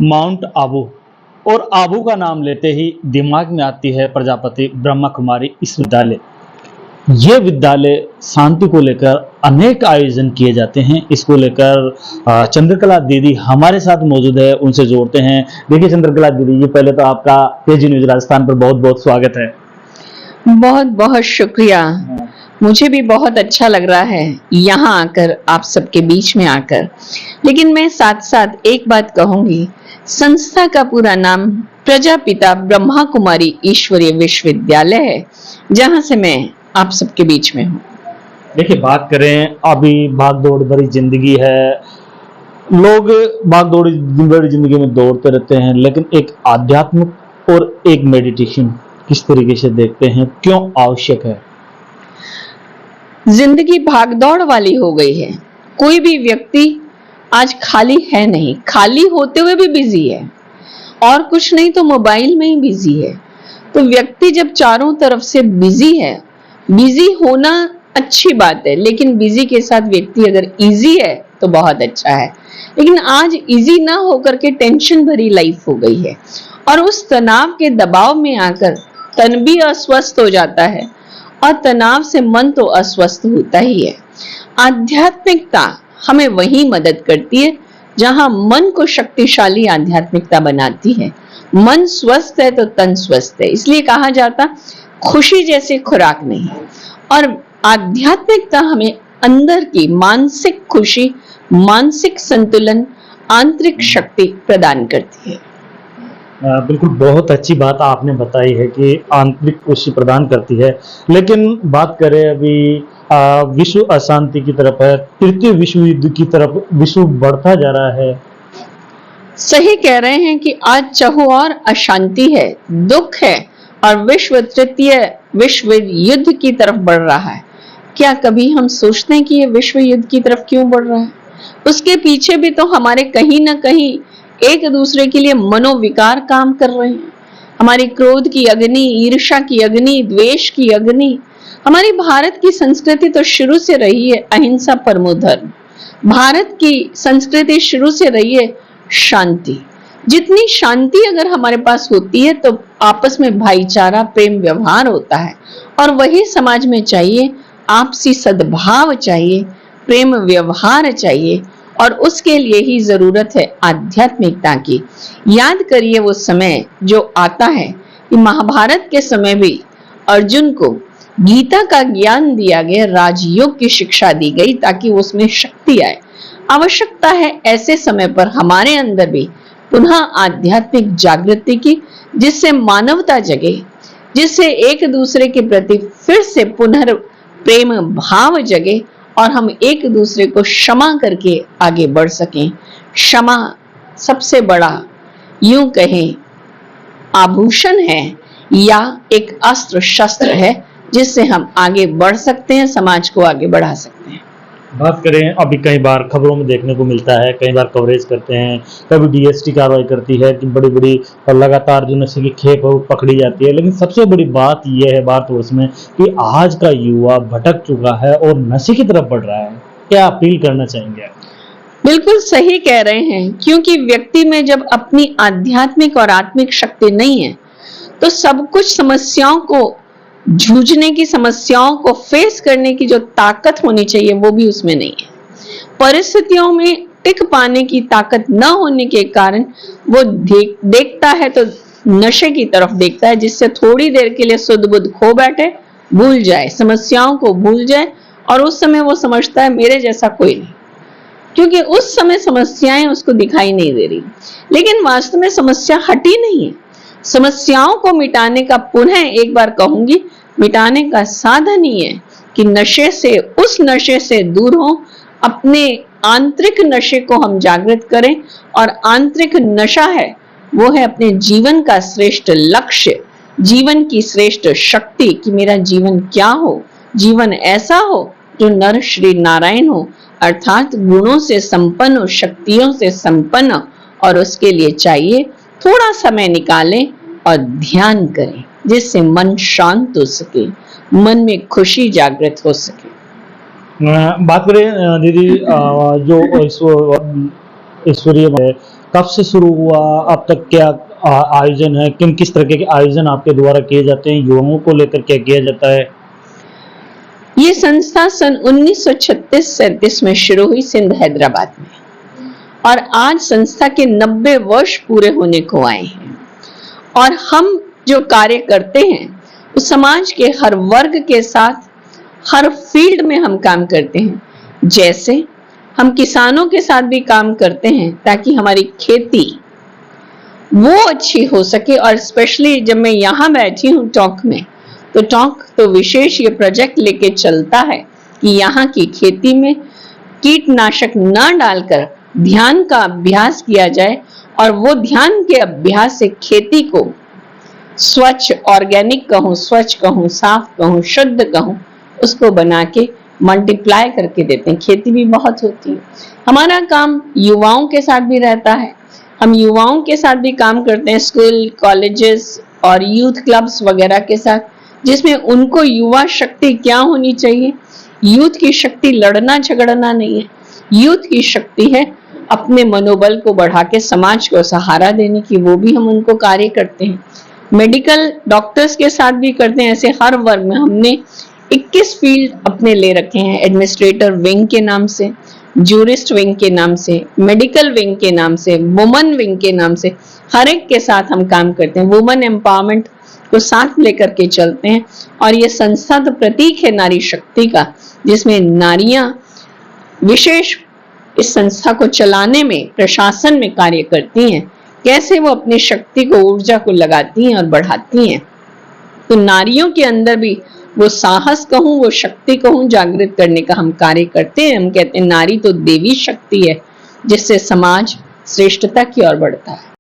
Mount Abu. और आबू का नाम लेते ही दिमाग में आती है प्रजापति ब्रह्मा कुमारी विश्वविद्यालय। ये विद्यालय शांति को लेकर अनेक आयोजन किए जाते हैं। इसको लेकर चंद्रकला दीदी हमारे साथ मौजूद है, उनसे जोड़ते हैं। देखिए चंद्रकला दीदी जी, पहले तो आपका तेजी न्यूज राजस्थान पर बहुत बहुत स्वागत है। बहुत बहुत शुक्रिया। मुझे भी बहुत अच्छा लग रहा है यहाँ आकर, आप सबके बीच में आकर। लेकिन मैं साथ साथ एक बात कहूंगी, संस्था का पूरा नाम प्रजापिता ब्रह्मा कुमारी ईश्वरीय विश्वविद्यालय है, जहाँ से मैं आप सबके बीच में हूँ। देखिए, बात करें, अभी भाग दौड़ भरी जिंदगी है, लोग भाग दौड़ भरी जिंदगी में दौड़ते रहते हैं, लेकिन एक आध्यात्मिक और एक मेडिटेशन किस तरीके से देखते हैं, क्यों आवश्यक है? जिंदगी भागदौड़ वाली हो गई है। कोई भी व्यक्ति आज खाली है नहीं, खाली होते हुए भी बिजी है, और कुछ नहीं तो मोबाइल में ही बिजी है। तो व्यक्ति जब चारों तरफ से बिजी है, बिजी होना अच्छी बात है, लेकिन बिजी के साथ व्यक्ति अगर इजी है तो बहुत अच्छा है। लेकिन आज इजी ना होकर के टेंशन भरी लाइफ हो गई है, और उस तनाव के दबाव में आकर तन भी अस्वस्थ हो जाता है, और तनाव से मन तो अस्वस्थ होता ही है। आध्यात्मिकता हमें वही मदद करती है जहां मन को शक्तिशाली आध्यात्मिकता बनाती है। मन स्वस्थ है तो तन स्वस्थ है, इसलिए कहा जाता खुशी जैसे खुराक नहीं। और आध्यात्मिकता हमें अंदर की मानसिक खुशी, मानसिक संतुलन, आंतरिक शक्ति प्रदान करती है। बिल्कुल, बहुत अच्छी बात आपने बताई है कि आंतरिक खुशी प्रदान करती है। लेकिन बात करें अभी विश्व अशांति की तरफ है, तृतीय विश्व युद्ध की तरफ विश्व बढ़ता जा रहा है। सही कह रहे हैं कि आज चहुओर अशांति है, दुख है, और विश्व तृतीय विश्व युद्ध की तरफ बढ़ रहा है। क्या कभी हम सोचते हैं कि ये विश्व युद्ध की तरफ क्यों बढ़ रहा है? उसके पीछे भी तो हमारे कहीं ना कहीं एक दूसरे के लिए मनोविकार काम कर रहे हैं। हमारी क्रोध की अग्नि, ईर्ष्या की अग्नि, द्वेष की अग्नि। हमारी भारत की संस्कृति तो शुरू से रही है अहिंसा परमो धर्म। भारत की संस्कृति शुरू से रही है शांति। जितनी शांति अगर हमारे पास होती है तो आपस में भाईचारा, प्रेम, व्यवहार होता है, और वही समाज में चाहिए। आपसी सद्भाव चाहिए, प्रेम व्यवहार चाहिए, और उसके लिए ही जरूरत है आध्यात्मिकता की। याद करिए वो समय जो आता है कि महाभारत के समय भी अर्जुन को गीता का ज्ञान दिया गया, राजयोग की शिक्षा दी गई ताकि उसमें शक्ति आए। आवश्यकता है ऐसे समय पर हमारे अंदर भी पुनः आध्यात्मिक जागृति की, जिससे मानवता जगे, जिससे एक दूसरे के प्रति फिर से पुनः प्रेम भाव जगे, और हम एक दूसरे को क्षमा करके आगे बढ़ सकें। क्षमा सबसे बड़ा, यूं कहें, आभूषण है या एक अस्त्र शस्त्र है, जिससे हम आगे बढ़ सकते हैं, समाज को आगे बढ़ा सकते हैं। बात करें, अभी कई बार खबरों में देखने को मिलता है, कई बार कवरेज करते हैं, कभी डीएसटी कार्रवाई करती है कि बड़ी बड़ी और लगातार जो नशे की खेप है वो पकड़ी जाती है। लेकिन सबसे बड़ी बात यह है भारतवर्ष में कि आज का युवा भटक चुका है और नशे की तरफ बढ़ रहा है। क्या अपील करना चाहेंगे आप? बिल्कुल सही कह रहे हैं, क्योंकि व्यक्ति में जब अपनी आध्यात्मिक और आत्मिक शक्ति नहीं है तो सब कुछ समस्याओं को जूझने की, समस्याओं को फेस करने की जो ताकत होनी चाहिए वो भी उसमें नहीं है। परिस्थितियों में टिक पाने की ताकत न होने के कारण वो देखता है तो नशे की तरफ देखता है, जिससे थोड़ी देर के लिए सुध बुध खो बैठे, भूल जाए, समस्याओं को भूल जाए, और उस समय वो समझता है मेरे जैसा कोई नहीं, क्योंकि उस समय समस्याएं उसको दिखाई नहीं दे रही। लेकिन वास्तव में समस्या हटी नहीं है। समस्याओं को मिटाने का, पुनः एक बार कहूंगी, मिटाने का साधन ही है कि नशे से, उस नशे से दूर हो, अपने आंतरिक नशे को हम जागृत करें। और आंतरिक नशा है वो है अपने जीवन का श्रेष्ठ लक्ष्य, जीवन की श्रेष्ठ शक्ति, कि मेरा जीवन क्या हो, जीवन ऐसा हो जो नर श्री नारायण हो, अर्थात गुणों से संपन्न, शक्तियों से संपन्न। और उसके लिए चाहिए थोड़ा समय निकालें और ध्यान करें, जिससे मन शांत हो सके, मन में खुशी जागृत हो सके। बात करें दीदी, जो ईश्वरीय है, कब से शुरू हुआ, अब तक क्या आयोजन है, किन किस तरह के आयोजन आपके द्वारा किए जाते हैं, युवाओं को लेकर क्या किया जाता है? ये संस्था सन 1936-37 में शुरू हुई सिंध हैदराबाद में, और आज संस्था के 90 वर्ष पूरे होने को आए हैं। और हम जो कार्य करते हैं वो समाज के हर वर्ग के साथ हर फील्ड में हम काम करते हैं। जैसे हम किसानों के साथ भी काम करते हैं ताकि हमारी खेती वो अच्छी हो सके, और स्पेशली जब मैं यहाँ बैठी हूँ टॉक में, तो टॉक तो विशेष ये प्रोजेक्ट लेके चलता है कि यहाँ की खेती में कीटनाशक ना डालकर ध्यान का अभ्यास किया जाए, और वो ध्यान के अभ्यास से खेती को स्वच्छ, ऑर्गेनिक कहूँ, स्वच्छ कहूँ, साफ कहूँ, शुद्ध कहूँ, उसको बना के मल्टीप्लाई करके देते हैं। खेती भी बहुत होती है। हमारा काम युवाओं के साथ भी रहता है। हम युवाओं के साथ भी काम करते हैं, स्कूल, कॉलेजेस और यूथ क्लब्स वगैरह के साथ, जिसमें उनको युवा शक्ति क्या होनी चाहिए। यूथ की शक्ति लड़ना झगड़ना नहीं है, यूथ की शक्ति है अपने मनोबल को बढ़ा के समाज को सहारा देने की। वो भी हम उनको कार्य करते हैं। मेडिकल डॉक्टर्स के साथ भी करते हैं। ऐसे हर वर्ग में हमने 21 फील्ड अपने ले रखे हैं, एडमिनिस्ट्रेटर विंग के नाम से, जूरिस्ट विंग के नाम से, मेडिकल विंग के नाम से, वुमन विंग के नाम से। हर एक के साथ हम काम करते हैं, वुमन एम्पावरमेंट को साथ लेकर के चलते हैं। और ये संस्था तो प्रतीक है नारी शक्ति का, जिसमें नारियां विशेष इस संस्था को चलाने में, प्रशासन में कार्य करती हैं। कैसे वो अपनी शक्ति को, ऊर्जा को लगाती हैं और बढ़ाती हैं। तो नारियों के अंदर भी वो साहस कहूँ, वो शक्ति कहूँ, जागृत करने का हम कार्य करते हैं। हम कहते हैं नारी तो देवी शक्ति है, जिससे समाज श्रेष्ठता की ओर बढ़ता है।